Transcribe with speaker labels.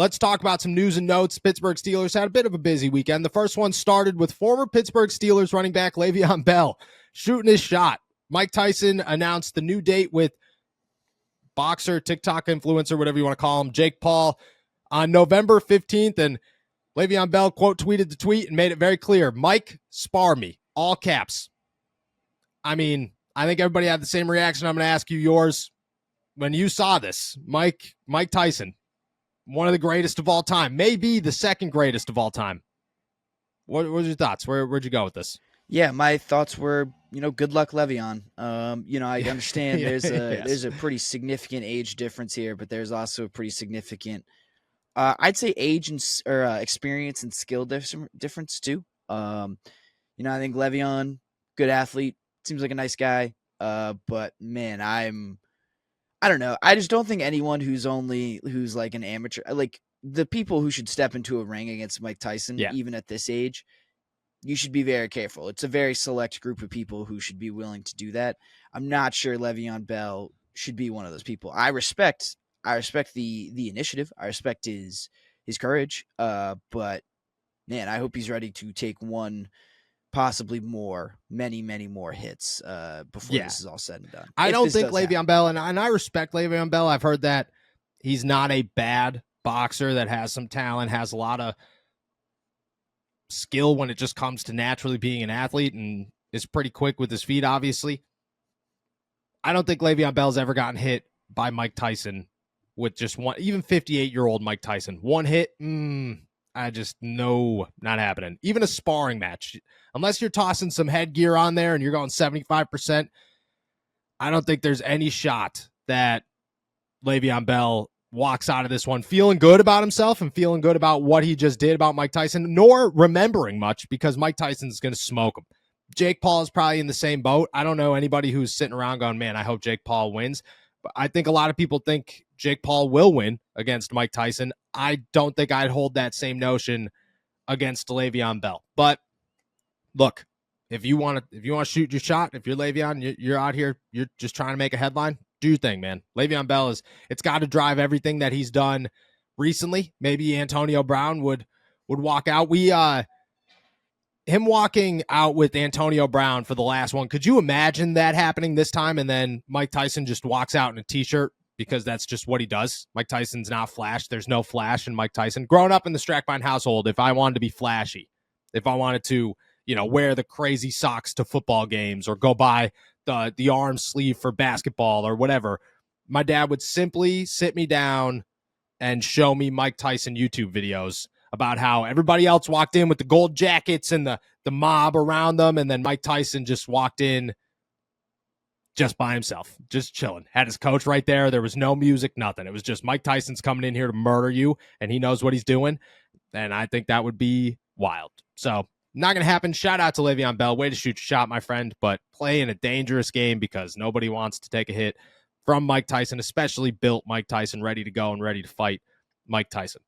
Speaker 1: let's talk about some news and notes. Pittsburgh Steelers had a bit of a busy weekend. The first one started with former Pittsburgh Steelers running back Le'Veon Bell shooting his shot. Mike Tyson announced the new date with boxer, TikTok influencer, whatever you want to call him, Jake Paul, on November 15th. And Le'Veon Bell quote tweeted the tweet and made it very clear. Mike, spar me. All caps. I mean, I think everybody had the same reaction. I'm going to ask you yours. When you saw this, Mike Tyson, one of the greatest of all time, maybe the second greatest of all time. What were your thoughts? Where'd you go with this?
Speaker 2: Yeah, my thoughts were, good luck, Le'Veon. I understand there's a pretty significant age difference here, but there's also a pretty significant, I'd say, age and experience and skill difference too. I think Le'Veon, good athlete, seems like a nice guy. But man, I don't know. I just don't think anyone who's like an amateur, like the people who should step into a ring against Mike Tyson, even at this age, you should be very careful. It's a very select group of people who should be willing to do that. I'm not sure Le'Veon Bell should be one of those people. I respect the initiative. I respect his courage. But man, I hope he's ready to take one, possibly many more hits before this is all said and done.
Speaker 1: I don't think Le'Veon Bell, and I respect Le'Veon Bell. I've heard that he's not a bad boxer, that has some talent, has a lot of skill when it just comes to naturally being an athlete, and is pretty quick with his feet, obviously. I don't think Le'Veon Bell's ever gotten hit by Mike Tyson with just one, even 58-year-old Mike Tyson. One hit, I just know not happening. Even a sparring match, unless you're tossing some headgear on there and you're going 75%, I don't think there's any shot that Le'Veon Bell walks out of this one feeling good about himself and feeling good about what he just did about Mike Tyson, nor remembering much, because Mike Tyson's going to smoke him. Jake Paul is probably in the same boat. I don't know anybody who's sitting around going, man, I hope Jake Paul wins. But I think a lot of people think Jake Paul will win against Mike Tyson. I don't think I'd hold that same notion against Le'Veon Bell. But look, if you want to shoot your shot, if you're Le'Veon, you're out here, you're just trying to make a headline, do your thing, man. Le'Veon Bell it's got to drive everything that he's done recently. Maybe Antonio Brown would walk out. Him walking out with Antonio Brown for the last one. Could you imagine that happening this time? And then Mike Tyson just walks out in a t-shirt, because that's just what he does. Mike Tyson's not flash. There's no flash in Mike Tyson. Growing up in the Strackbine household, if I wanted to be flashy, if I wanted to, wear the crazy socks to football games or go buy the arm sleeve for basketball or whatever, my dad would simply sit me down and show me Mike Tyson YouTube videos about how everybody else walked in with the gold jackets and the mob around them, and then Mike Tyson just walked in just by himself, just chilling. Had his coach right there. There was no music, nothing. It was just Mike Tyson's coming in here to murder you, and he knows what he's doing. And I think that would be wild. So not going to happen. Shout out to Le'Veon Bell. Way to shoot your shot, my friend, but play in a dangerous game, because nobody wants to take a hit from Mike Tyson, especially built Mike Tyson, ready to go and ready to fight Mike Tyson.